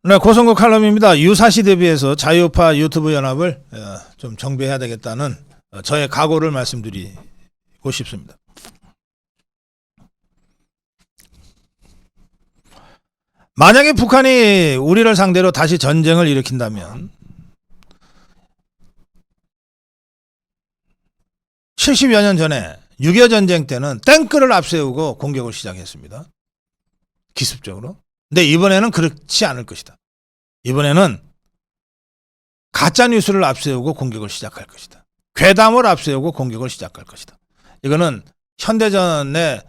네, 고성국 칼럼입니다. 유사시 대비해서 자유파 유튜브 연합을 좀 정비해야 되겠다는 저의 각오를 말씀드리고 싶습니다. 만약에 북한이 우리를 상대로 다시 전쟁을 일으킨다면 70여 년 전에 6.25 전쟁 때는 탱크를 앞세우고 공격을 시작했습니다. 기습적으로. 근데 이번에는 그렇지 않을 것이다. 이번에는 가짜뉴스를 앞세우고 공격을 시작할 것이다. 괴담을 앞세우고 공격을 시작할 것이다. 이거는 현대전의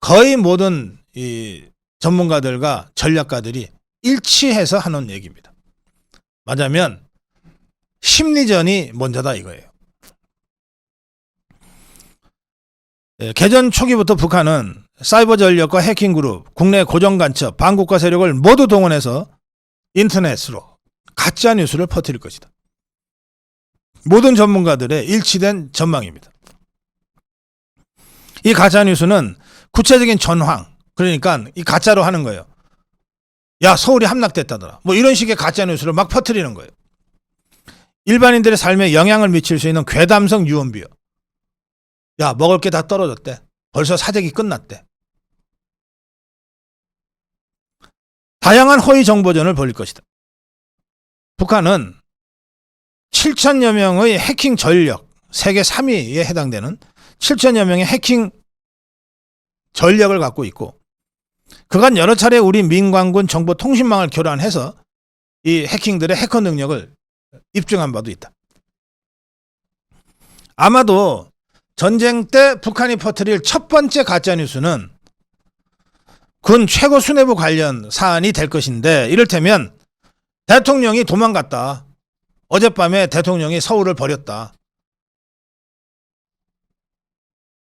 거의 모든 이 전문가들과 전략가들이 일치해서 하는 얘기입니다. 맞으면 심리전이 먼저다 이거예요. 개전 초기부터 북한은 사이버 전력과 해킹 그룹, 국내 고정 간첩, 반국가 세력을 모두 동원해서 인터넷으로 가짜 뉴스를 퍼뜨릴 것이다. 모든 전문가들의 일치된 전망입니다. 이 가짜 뉴스는 구체적인 전황, 그러니까 이 가짜로 하는 거예요. 야, 서울이 함락됐다더라. 뭐 이런 식의 가짜 뉴스를 막 퍼뜨리는 거예요. 일반인들의 삶에 영향을 미칠 수 있는 괴담성 유언비어. 야, 먹을 게 다 떨어졌대. 벌써 사재기 끝났대. 다양한 허위 정보전을 벌일 것이다. 북한은 7천여 명의 해킹 전력, 세계 3위에 해당되는 7천여 명의 해킹 전력을 갖고 있고, 그간 여러 차례 우리 민관군 정보통신망을 교란해서 이 해킹들의 해커 능력을 입증한 바도 있다. 아마도 전쟁 때 북한이 퍼뜨릴 첫 번째 가짜뉴스는 군 최고 수뇌부 관련 사안이 될 것인데, 이를테면 대통령이 도망갔다. 어젯밤에 대통령이 서울을 버렸다.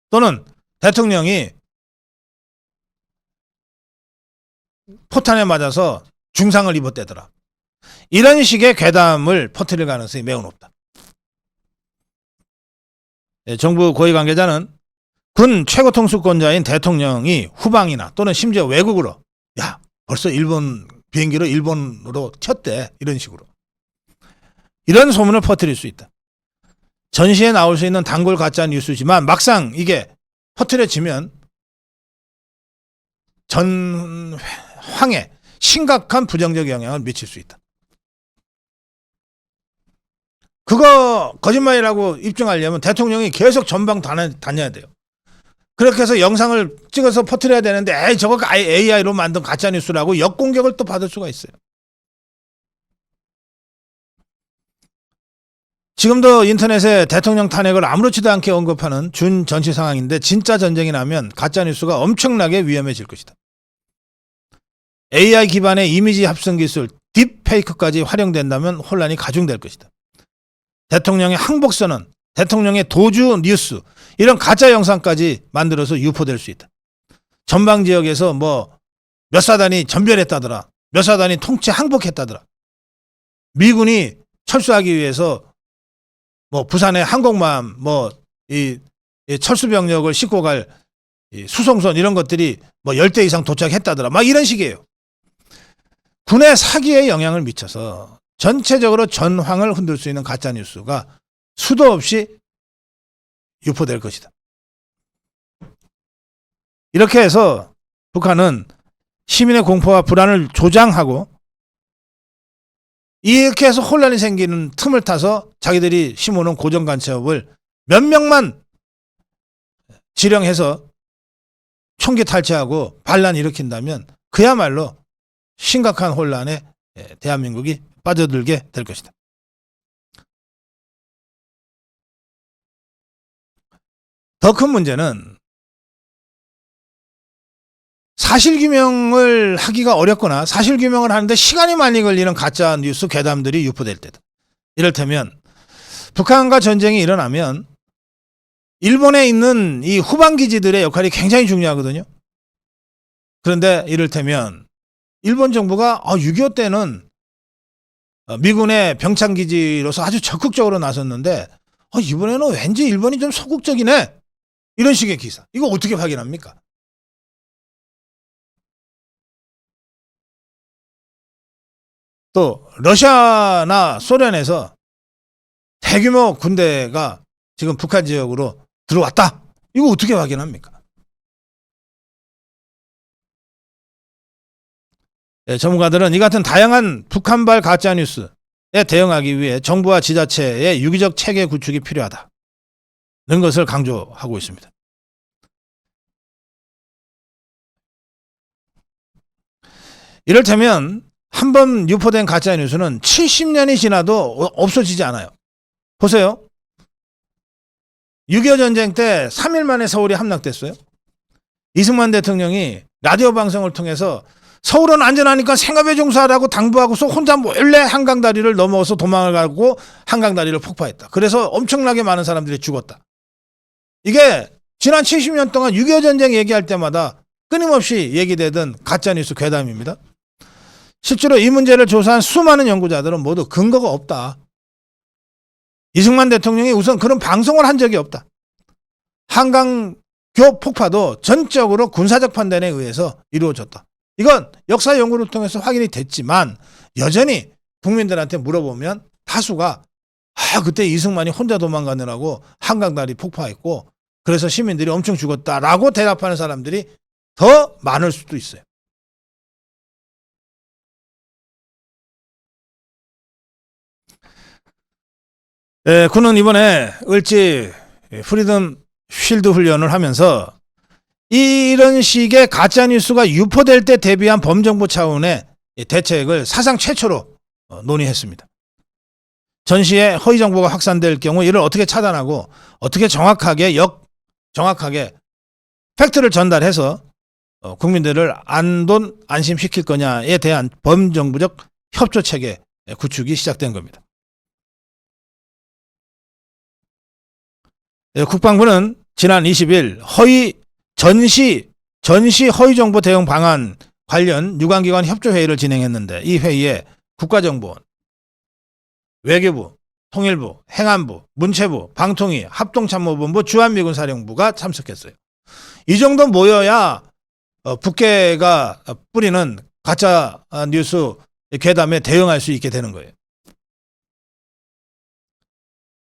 또는 대통령이 포탄에 맞아서 중상을 입었대더라. 이런 식의 괴담을 퍼뜨릴 가능성이 매우 높다. 정부 고위 관계자는 군 최고 통수권자인 대통령이 후방이나 또는 심지어 외국으로, 야, 벌써 일본 비행기로 일본으로 튀었대. 이런 식으로. 이런 소문을 퍼뜨릴 수 있다. 전시에 나올 수 있는 단골 가짜 뉴스지만 막상 이게 퍼뜨려지면 전황에 심각한 부정적 영향을 미칠 수 있다. 그거 거짓말이라고 입증하려면 대통령이 계속 전방 다녀야 돼요. 그렇게 해서 영상을 찍어서 퍼뜨려야 되는데, 에이, 저거 AI로 만든 가짜뉴스라고 역공격을 또 받을 수가 있어요. 지금도 인터넷에 대통령 탄핵을 아무렇지도 않게 언급하는 준 전시 상황인데, 진짜 전쟁이 나면 가짜뉴스가 엄청나게 위험해질 것이다. AI 기반의 이미지 합성 기술 딥페이크까지 활용된다면 혼란이 가중될 것이다. 대통령의 항복선언, 대통령의 도주 뉴스, 이런 가짜 영상까지 만들어서 유포될 수 있다. 전방 지역에서 뭐 몇 사단이 전멸했다더라. 몇 사단이 통째 항복했다더라. 미군이 철수하기 위해서 뭐 부산의 항공모함, 뭐 이 철수 병력을 싣고 갈 수송선, 이런 것들이 뭐 10대 이상 도착했다더라. 막 이런 식이에요. 군의 사기에 영향을 미쳐서 전체적으로 전황을 흔들 수 있는 가짜 뉴스가 수도 없이 유포될 것이다. 이렇게 해서 북한은 시민의 공포와 불안을 조장하고, 이렇게 해서 혼란이 생기는 틈을 타서 자기들이 심어놓은 고정 간첩을 몇 명만 지령해서 총기 탈취하고 반란 일으킨다면 그야말로 심각한 혼란에 대한민국이 빠져들게 될 것이다. 더 큰 문제는 사실규명을 하기가 어렵거나 사실규명을 하는데 시간이 많이 걸리는 가짜 뉴스 괴담들이 유포될 때다. 이를테면 북한과 전쟁이 일어나면 일본에 있는 이 후방기지들의 역할이 굉장히 중요하거든요. 그런데 이를테면 일본 정부가 6.25 때는 미군의 병창기지로서 아주 적극적으로 나섰는데, 이번에는 왠지 일본이 좀 소극적이네. 이런 식의 기사. 이거 어떻게 확인합니까? 또 러시아나 소련에서 대규모 군대가 지금 북한 지역으로 들어왔다. 이거 어떻게 확인합니까? 네, 전문가들은 이 같은 다양한 북한발 가짜뉴스에 대응하기 위해 정부와 지자체의 유기적 체계 구축이 필요하다는 것을 강조하고 있습니다. 이를테면 한번 유포된 가짜뉴스는 70년이 지나도 없어지지 않아요. 보세요. 6.25 전쟁 때 3일 만에 서울이 함락됐어요. 이승만 대통령이 라디오 방송을 통해서 서울은 안전하니까 생업에 종사하라고 당부하고서 혼자 몰래 한강다리를 넘어서 도망을 가고 한강다리를 폭파했다. 그래서 엄청나게 많은 사람들이 죽었다. 이게 지난 70년 동안 6.25 전쟁 얘기할 때마다 끊임없이 얘기되던 가짜뉴스 괴담입니다. 실제로 이 문제를 조사한 수많은 연구자들은 모두 근거가 없다. 이승만 대통령이 우선 그런 방송을 한 적이 없다. 한강교 폭파도 전적으로 군사적 판단에 의해서 이루어졌다. 이건 역사 연구를 통해서 확인이 됐지만 여전히 국민들한테 물어보면 다수가 그때 이승만이 혼자 도망가느라고 한강다리 폭파했고 그래서 시민들이 엄청 죽었다라고 대답하는 사람들이 더 많을 수도 있어요. 군은 이번에 을지 프리덤 쉴드 훈련을 하면서 이런 식의 가짜뉴스가 유포될 때 대비한 범정부 차원의 대책을 사상 최초로 논의했습니다. 전시에 허위 정보가 확산될 경우 이를 어떻게 차단하고 어떻게 정확하게 팩트를 전달해서 국민들을 안심시킬 거냐에 대한 범정부적 협조 체계 구축이 시작된 겁니다. 국방부는 지난 20일 전시 허위 정보 대응 방안 관련 유관기관 협조회의를 진행했는데 이 회의에 국가정보원, 외교부, 통일부, 행안부, 문체부, 방통위, 합동참모본부, 주한미군사령부가 참석했어요. 이 정도 모여야 북괴가 뿌리는 가짜 뉴스 괴담에 대응할 수 있게 되는 거예요.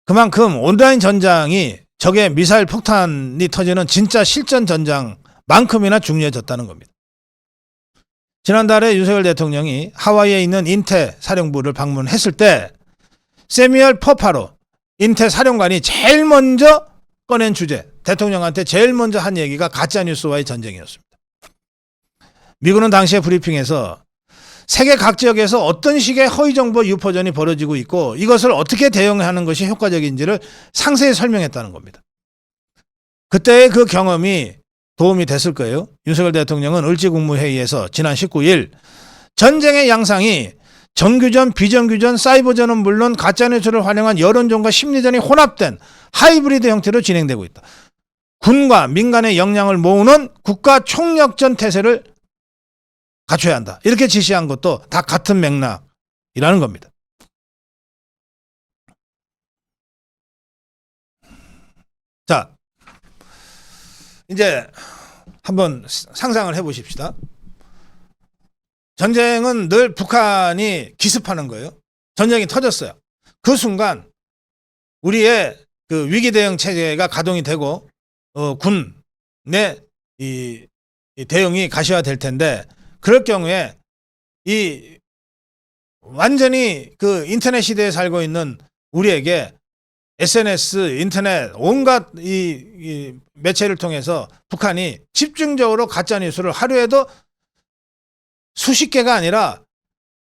그만큼 온라인 전장이 적의 미사일 폭탄이 터지는 진짜 실전 전장만큼이나 중요해졌다는 겁니다. 지난달에 윤석열 대통령이 하와이에 있는 인태 사령부를 방문했을 때 세뮤얼 퍼파로 인태 사령관이 제일 먼저 꺼낸 주제, 대통령한테 제일 먼저 한 얘기가 가짜뉴스와의 전쟁이었습니다. 미군은 당시에 브리핑에서 세계 각 지역에서 어떤 식의 허위정보 유포전이 벌어지고 있고 이것을 어떻게 대응하는 것이 효과적인지를 상세히 설명했다는 겁니다. 그때의 그 경험이 도움이 됐을 거예요. 윤석열 대통령은 을지국무회의에서 지난 19일 전쟁의 양상이 정규전, 비정규전, 사이버전은 물론 가짜뉴스를 활용한 여론전과 심리전이 혼합된 하이브리드 형태로 진행되고 있다. 군과 민간의 역량을 모으는 국가 총력전 태세를 갖춰야 한다. 이렇게 지시한 것도 다 같은 맥락이라는 겁니다. 자, 이제 한번 상상을 해보십시다. 전쟁은 늘 북한이 기습하는 거예요. 전쟁이 터졌어요. 그 순간 우리의 그 위기 대응 체계가 가동이 되고 군의 이 대응이 가시화될 텐데 그럴 경우에 이 완전히 그 인터넷 시대에 살고 있는 우리에게 SNS, 인터넷 온갖 이 매체를 통해서 북한이 집중적으로 가짜 뉴스를 하루에도 수십 개가 아니라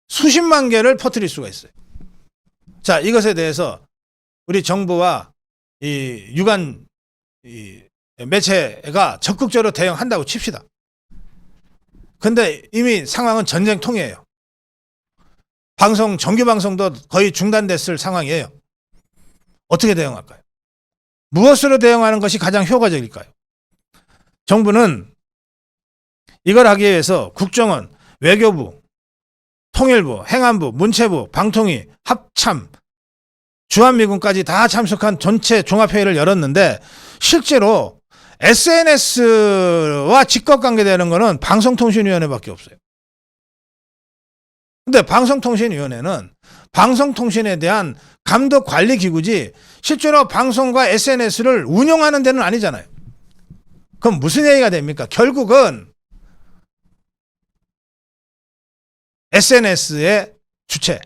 수십만 개를 퍼뜨릴 수가 있어요. 자, 이것에 대해서 우리 정부와 이 유관 매체가 적극적으로 대응한다고 칩시다. 근데 이미 상황은 전쟁통이에요. 정규 방송도 거의 중단됐을 상황이에요. 어떻게 대응할까요? 무엇으로 대응하는 것이 가장 효과적일까요? 정부는 이걸 하기 위해서 국정원, 외교부, 통일부, 행안부, 문체부, 방통위, 합참, 주한미군까지 다 참석한 전체 종합회의를 열었는데 실제로 SNS와 직접 관계되는 거는 방송통신위원회밖에 없어요. 근데 방송통신위원회는 방송통신에 대한 감독 관리 기구지 실제로 방송과 SNS를 운영하는 데는 아니잖아요. 그럼 무슨 얘기가 됩니까? 결국은 SNS의 주체,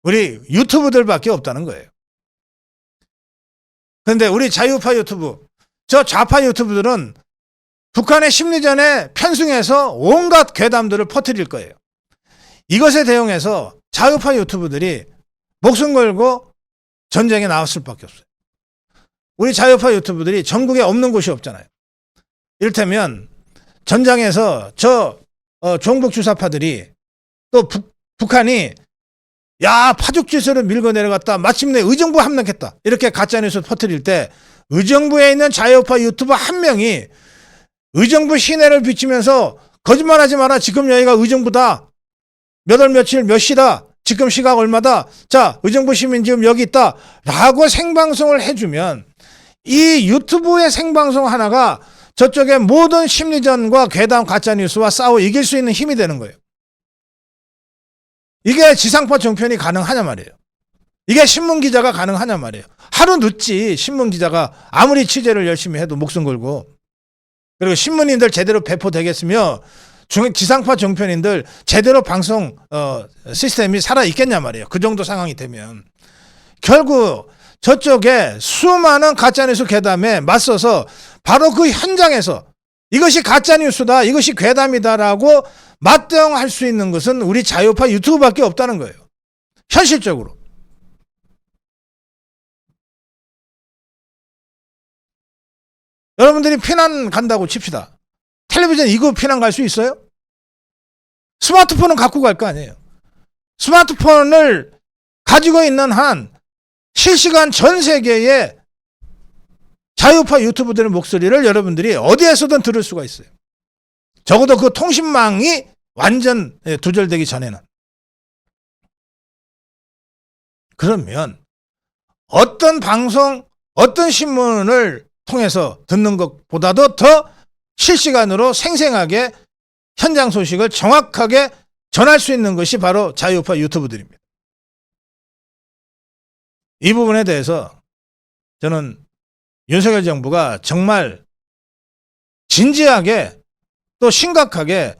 우리 유튜브들밖에 없다는 거예요. 그런데 우리 자유파 유튜브, 저 좌파 유튜브들은 북한의 심리전에 편승해서 온갖 괴담들을 퍼뜨릴 거예요. 이것에 대응해서 자유파 유튜브들이 목숨 걸고 전쟁에 나왔을 수밖에 없어요. 우리 자유파 유튜브들이 전국에 없는 곳이 없잖아요. 이를테면 전장에서 종북 주사파들이 또 북한이 야 파죽지세로 밀고 내려갔다 마침내 의정부 함락했다 이렇게 가짜뉴스 퍼뜨릴 때 의정부에 있는 자유파 유튜버 한 명이 의정부 시내를 비치면서 거짓말하지 마라 지금 여기가 의정부다 몇 월 며칠 몇 시다 지금 시각 얼마다 자 의정부 시민 지금 여기 있다 라고 생방송을 해주면 이 유튜브의 생방송 하나가 저쪽의 모든 심리전과 괴담 가짜뉴스와 싸워 이길 수 있는 힘이 되는 거예요. 이게 지상파 정편이 가능하냐 말이에요. 이게 신문기자가 가능하냐 말이에요. 하루 늦지 신문기자가 아무리 취재를 열심히 해도 목숨 걸고 그리고 신문인들 제대로 배포되겠으며 지상파 정편인들 제대로 방송 시스템이 살아있겠냐 말이에요. 그 정도 상황이 되면 결국 저쪽에 수많은 가짜뉴스 괴담에 맞서서 바로 그 현장에서 이것이 가짜뉴스다 이것이 괴담이다라고 맞대응할 수 있는 것은 우리 자유파 유튜브밖에 없다는 거예요. 현실적으로. 여러분들이 피난 간다고 칩시다. 텔레비전 이거 피난 갈 수 있어요? 스마트폰은 갖고 갈 거 아니에요. 스마트폰을 가지고 있는 한 실시간 전 세계의 자유파 유튜브들의 목소리를 여러분들이 어디에서든 들을 수가 있어요. 적어도 그 통신망이 완전 두절되기 전에는. 그러면 어떤 방송, 어떤 신문을 통해서 듣는 것보다도 더 실시간으로 생생하게 현장 소식을 정확하게 전할 수 있는 것이 바로 자유파 유튜브들입니다. 이 부분에 대해서 저는 윤석열 정부가 정말 진지하게 또 심각하게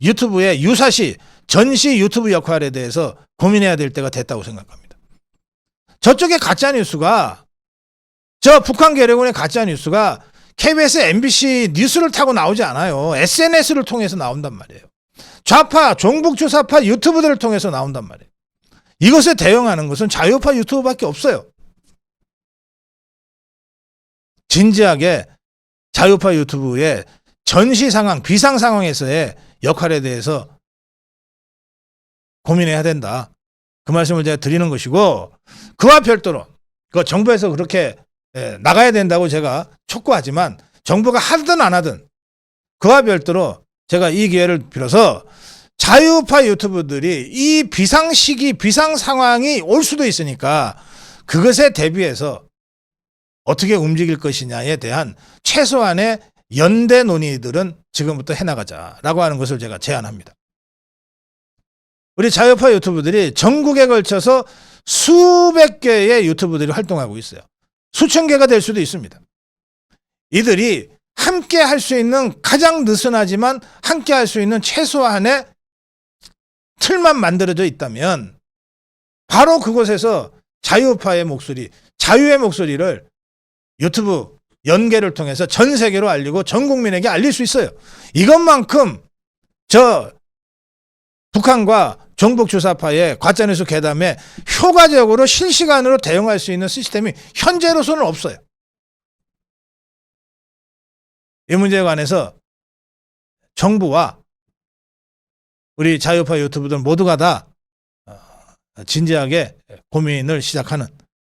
유튜브의 유사시, 전시 유튜브 역할에 대해서 고민해야 될 때가 됐다고 생각합니다. 저쪽에 가짜뉴스가 저 북한 괴뢰군의 가짜뉴스가 KBS, MBC 뉴스를 타고 나오지 않아요. SNS를 통해서 나온단 말이에요. 좌파, 종북주사파 유튜브들을 통해서 나온단 말이에요. 이것에 대응하는 것은 자유파 유튜브밖에 없어요. 진지하게 자유파 유튜브의 전시 상황, 비상 상황에서의 역할에 대해서 고민해야 된다. 그 말씀을 제가 드리는 것이고 그와 별도로 그 정부에서 그렇게 나가야 된다고 제가 촉구하지만 정부가 하든 안 하든 그와 별도로 제가 이 기회를 빌어서 자유파 유튜브들이 이 비상 시기, 비상 상황이 올 수도 있으니까 그것에 대비해서 어떻게 움직일 것이냐에 대한 최소한의 연대 논의들은 지금부터 해나가자라고 하는 것을 제가 제안합니다. 우리 자유파 유튜브들이 전국에 걸쳐서 수백 개의 유튜브들이 활동하고 있어요. 수천 개가 될 수도 있습니다. 이들이 함께 할 수 있는 가장 느슨하지만 함께 할 수 있는 최소한의 틀만 만들어져 있다면 바로 그곳에서 자유파의 목소리, 자유의 목소리를 유튜브 연계를 통해서 전 세계로 알리고 전 국민에게 알릴 수 있어요. 이것만큼 저 북한과 종북주사파의 가짜뉴스 괴담에 효과적으로 실시간으로 대응할 수 있는 시스템이 현재로서는 없어요. 이 문제에 관해서 정부와 우리 자유파 유튜브들 모두가 다 진지하게 고민을 시작하는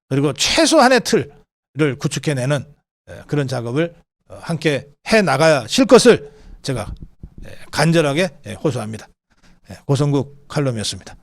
그리고 최소한의 틀을 구축해내는 그런 작업을 함께 해나가실 것을 제가 간절하게 호소합니다. 고성국 칼럼이었습니다.